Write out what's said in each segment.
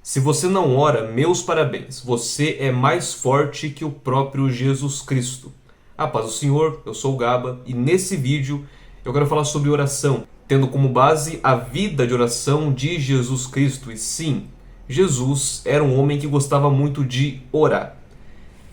Se você não ora, meus parabéns. Você é mais forte que o próprio Jesus Cristo. A paz do Senhor, eu sou o Gaba e nesse vídeo eu quero falar sobre oração, tendo como base a vida de oração de Jesus Cristo. E sim, Jesus era um homem que gostava muito de orar.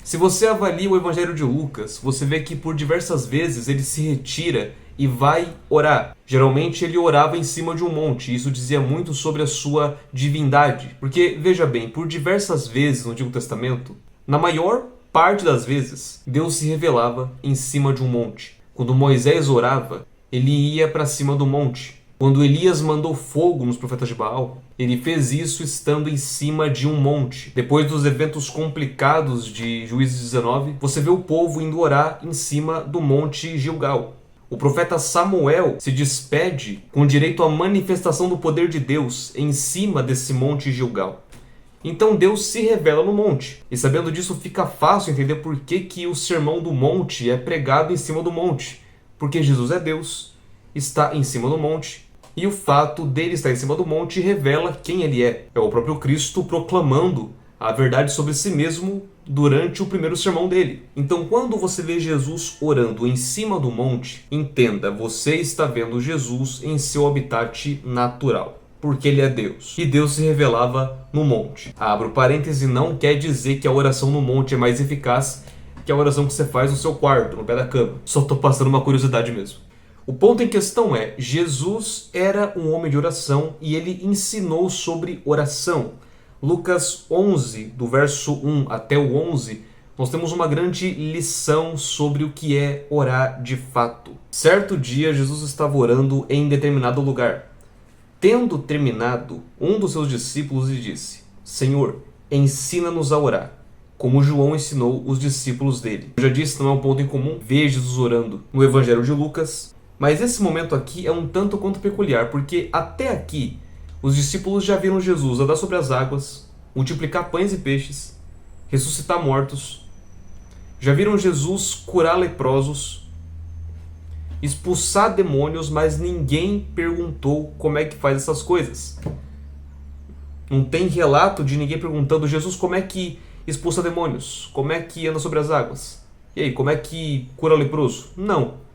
Se você avalia o Evangelho de Lucas, você vê que por diversas vezes ele se retira e vai orar. Geralmente ele orava em cima de um monte, e isso dizia muito sobre a sua divindade. Porque, veja bem, por diversas vezes no Antigo Testamento, na maior parte das vezes, Deus se revelava em cima de um monte. Quando Moisés orava, ele ia para cima do monte. Quando Elias mandou fogo nos profetas de Baal, ele fez isso estando em cima de um monte. Depois dos eventos complicados de Juízes 19, você vê o povo indo orar em cima do monte Gilgal. O profeta Samuel se despede com direito à manifestação do poder de Deus em cima desse monte Gilgal. Então Deus se revela no monte. E sabendo disso, fica fácil entender por que o sermão do monte é pregado em cima do monte. Porque Jesus é Deus, está em cima do monte. E o fato dele estar em cima do monte revela quem ele é. É o próprio Cristo proclamando a verdade sobre si mesmo durante o primeiro sermão dele. Então, quando você vê Jesus orando em cima do monte, entenda, você está vendo Jesus em seu habitat natural, porque ele é Deus. E Deus se revelava no monte. Abro parêntese, não quer dizer que a oração no monte é mais eficaz que a oração que você faz no seu quarto, no pé da cama. Só estou passando uma curiosidade mesmo. O ponto em questão é, Jesus era um homem de oração e ele ensinou sobre oração. Lucas 11, do verso 1 até o 11, nós temos uma grande lição sobre o que é orar de fato. Certo dia, Jesus estava orando em determinado lugar. Tendo terminado, um dos seus discípulos lhe disse: Senhor, ensina-nos a orar, como João ensinou os discípulos dele. Eu já disse, não é um ponto em comum ver Jesus orando no Evangelho de Lucas, mas esse momento aqui é um tanto quanto peculiar, porque até aqui os discípulos já viram Jesus andar sobre as águas, multiplicar pães e peixes, ressuscitar mortos, já viram Jesus curar leprosos, expulsar demônios, mas ninguém perguntou como é que faz essas coisas. Não tem relato de ninguém perguntando: Jesus, como é que expulsa demônios? Como é que anda sobre as águas? E aí, como é que cura leproso? Não.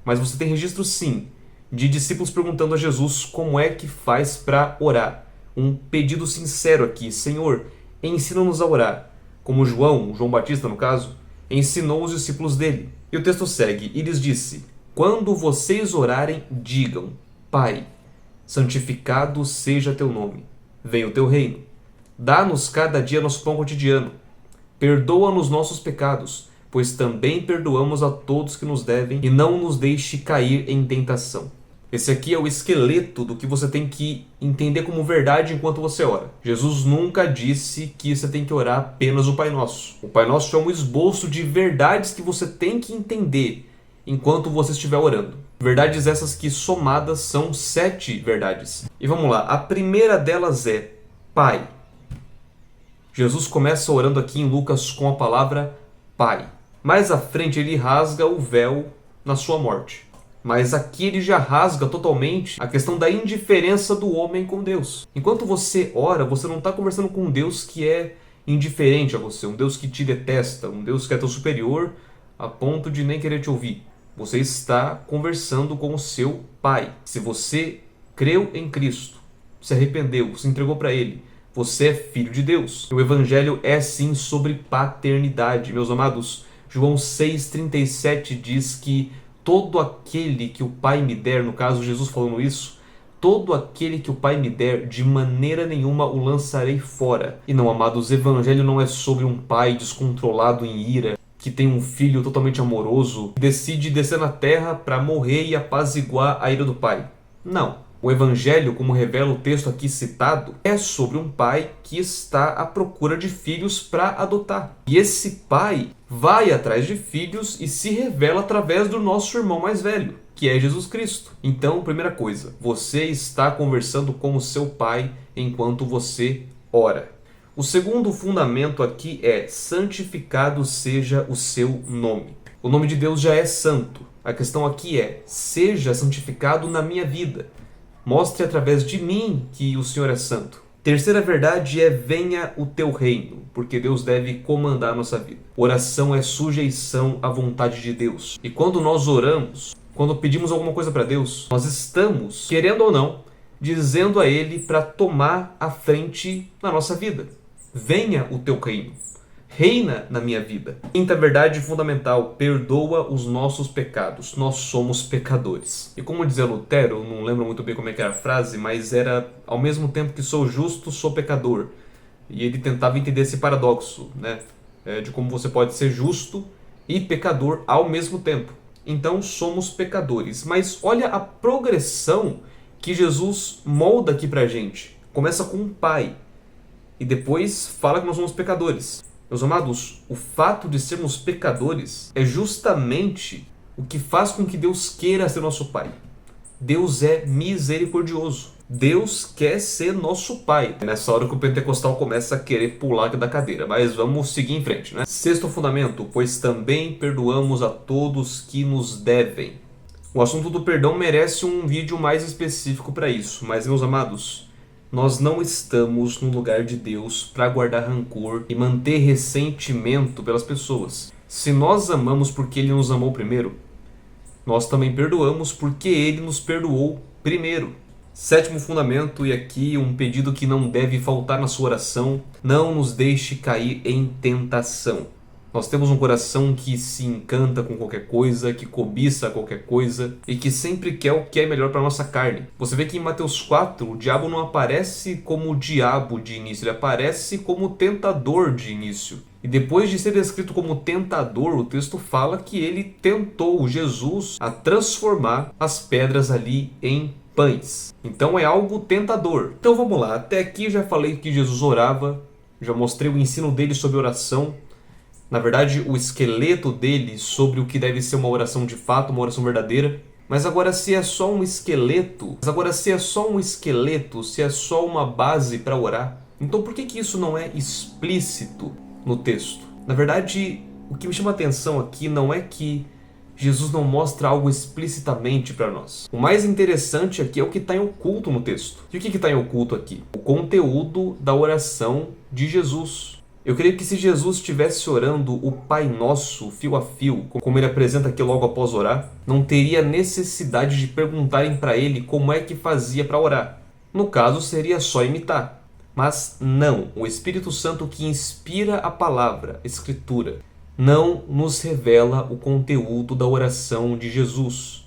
Mas você tem registro, sim, de discípulos perguntando a Jesus como é que faz para orar. Um pedido sincero aqui: Senhor, ensina-nos a orar. Como João Batista no caso, ensinou os discípulos dele. E o texto segue, e lhes disse: Quando vocês orarem, digam: Pai, santificado seja teu nome. Venha o teu reino. Dá-nos cada dia nosso pão cotidiano. Perdoa-nos nossos pecados, pois também perdoamos a todos que nos devem, e não nos deixe cair em tentação. Esse aqui é o esqueleto do que você tem que entender como verdade enquanto você ora. Jesus nunca disse que você tem que orar apenas o Pai Nosso. O Pai Nosso é um esboço de verdades que você tem que entender enquanto você estiver orando. Verdades essas que somadas são 7 verdades. E vamos lá, a primeira delas é Pai. Jesus começa orando aqui em Lucas com a palavra Pai. Mais à frente ele rasga o véu na sua morte. Mas aqui ele já rasga totalmente a questão da indiferença do homem com Deus. Enquanto você ora, você não está conversando com um Deus que é indiferente a você, um Deus que te detesta, um Deus que é teu superior a ponto de nem querer te ouvir. Você está conversando com o seu Pai. Se você creu em Cristo, se arrependeu, se entregou para Ele, você é filho de Deus. O Evangelho é sim sobre paternidade, meus amados. João 6,37 diz que todo aquele que o Pai me der, no caso Jesus falando isso, todo aquele que o Pai me der, de maneira nenhuma o lançarei fora. E não, amados, o Evangelho não é sobre um pai descontrolado em ira, que tem um filho totalmente amoroso, que decide descer na terra para morrer e apaziguar a ira do pai. Não. O Evangelho, como revela o texto aqui citado, é sobre um pai que está à procura de filhos para adotar. E esse pai vai atrás de filhos e se revela através do nosso irmão mais velho, que é Jesus Cristo. Então, primeira coisa, você está conversando com o seu pai enquanto você ora. O segundo fundamento aqui é: santificado seja o seu nome. O nome de Deus já é santo. A questão aqui é: seja santificado na minha vida. Mostre através de mim que o Senhor é santo. Terceira verdade é: venha o teu reino, porque Deus deve comandar a nossa vida. Oração é sujeição à vontade de Deus. E quando nós oramos, quando pedimos alguma coisa para Deus, nós estamos, querendo ou não, dizendo a Ele para tomar a frente na nossa vida. Venha o teu reino. Reina na minha vida. Quinta verdade fundamental: perdoa os nossos pecados. Nós somos pecadores. E como dizia Lutero, não lembro muito bem como é que era a frase, mas era: ao mesmo tempo que sou justo, sou pecador. E ele tentava entender esse paradoxo, né? De como você pode ser justo e pecador ao mesmo tempo. Então somos pecadores. Mas olha a progressão que Jesus molda aqui pra gente. Começa com um pai e depois fala que nós somos pecadores. Meus amados, o fato de sermos pecadores é justamente o que faz com que Deus queira ser nosso Pai. Deus é misericordioso. Deus quer ser nosso Pai. É nessa hora que o pentecostal começa a querer pular da cadeira, mas vamos seguir em frente, né? Sexto fundamento: pois também perdoamos a todos que nos devem. O assunto do perdão merece um vídeo mais específico para isso, mas, meus amados, nós não estamos no lugar de Deus para guardar rancor e manter ressentimento pelas pessoas. Se nós amamos porque Ele nos amou primeiro, nós também perdoamos porque Ele nos perdoou primeiro. Sétimo fundamento, e aqui um pedido que não deve faltar na sua oração: não nos deixe cair em tentação. Nós temos um coração que se encanta com qualquer coisa, que cobiça qualquer coisa e que sempre quer o que é melhor para a nossa carne. Você vê que em Mateus 4, o diabo não aparece como o diabo de início, ele aparece como tentador de início. E depois de ser descrito como tentador, o texto fala que ele tentou Jesus a transformar as pedras ali em pães. Então é algo tentador. Então vamos lá, até aqui já falei que Jesus orava, já mostrei o ensino dele sobre oração. Na verdade, o esqueleto dele sobre o que deve ser uma oração de fato, uma oração verdadeira. Mas agora, se é só um esqueleto, se é só uma base para orar, então por que isso não é explícito no texto? Na verdade, o que me chama a atenção aqui não é que Jesus não mostra algo explicitamente para nós. O mais interessante aqui é o que está em oculto no texto. E o que está em oculto aqui? O conteúdo da oração de Jesus. Eu creio que se Jesus estivesse orando o Pai Nosso fio a fio, como ele apresenta aqui logo após orar, não teria necessidade de perguntarem para ele como é que fazia para orar. No caso, seria só imitar. Mas não, o Espírito Santo que inspira a palavra, a Escritura, não nos revela o conteúdo da oração de Jesus.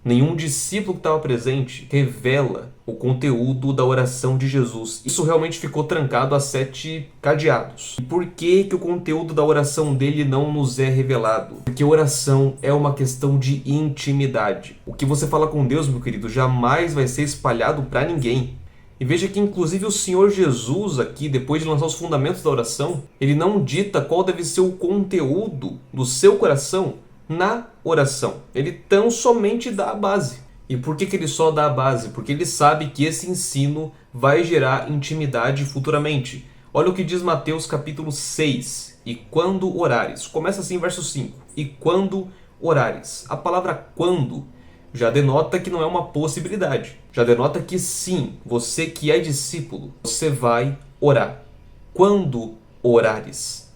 Nenhum discípulo que estava presente revela o conteúdo da oração de Jesus. Isso realmente ficou trancado a 7 cadeados. E por que o conteúdo da oração dele não nos é revelado? Porque oração é uma questão de intimidade. O que você fala com Deus, meu querido, jamais vai ser espalhado para ninguém. E veja que inclusive o Senhor Jesus aqui, depois de lançar os fundamentos da oração, ele não dita qual deve ser o conteúdo do seu coração na oração. Ele tão somente dá a base. E por que ele só dá a base? Porque ele sabe que esse ensino vai gerar intimidade futuramente. Olha o que diz Mateus capítulo 6. E quando orares. Começa assim, verso 5. E quando orares. A palavra quando já denota que não é uma possibilidade. Já denota que sim, você que é discípulo, você vai orar. Quando orares.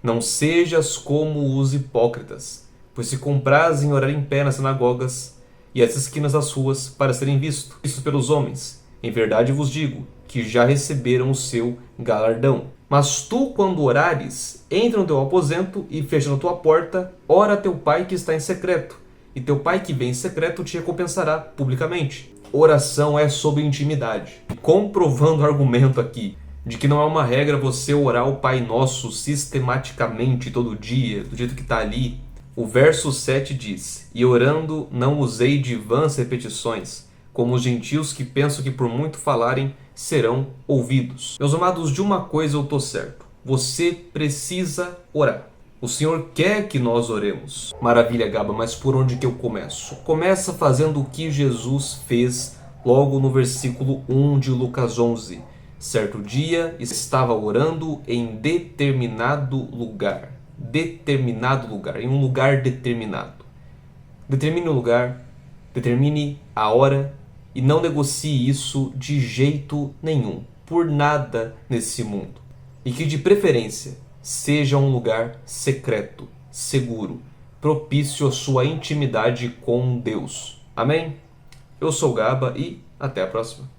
Não sejas como os hipócritas, pois se comprazem orar em pé nas sinagogas e às esquinas das ruas para serem vistos pelos homens. Em verdade vos digo que já receberam o seu galardão. Mas tu, quando orares, entra no teu aposento e, fechando a tua porta, ora a teu pai que está em secreto, e teu pai que vem em secreto te recompensará publicamente. Oração é sobre intimidade. Comprovando o argumento aqui de que não é uma regra você orar o Pai Nosso sistematicamente todo dia, do jeito que está ali. O verso 7 diz: E orando não usei de vãs repetições, como os gentios que pensam que por muito falarem serão ouvidos. Meus amados, de uma coisa eu estou certo: você precisa orar. O Senhor quer que nós oremos. Maravilha, Gaba, mas por onde que eu começo? Começa fazendo o que Jesus fez logo no versículo 1 de Lucas 11. Certo dia estava orando em determinado lugar. Determinado lugar, em um lugar determinado. Determine o lugar, determine a hora E não negocie isso de jeito nenhum, por nada nesse mundo. E que de preferência seja um lugar secreto, seguro, propício à sua intimidade com Deus. Amém? Eu sou o Gaba e até a próxima.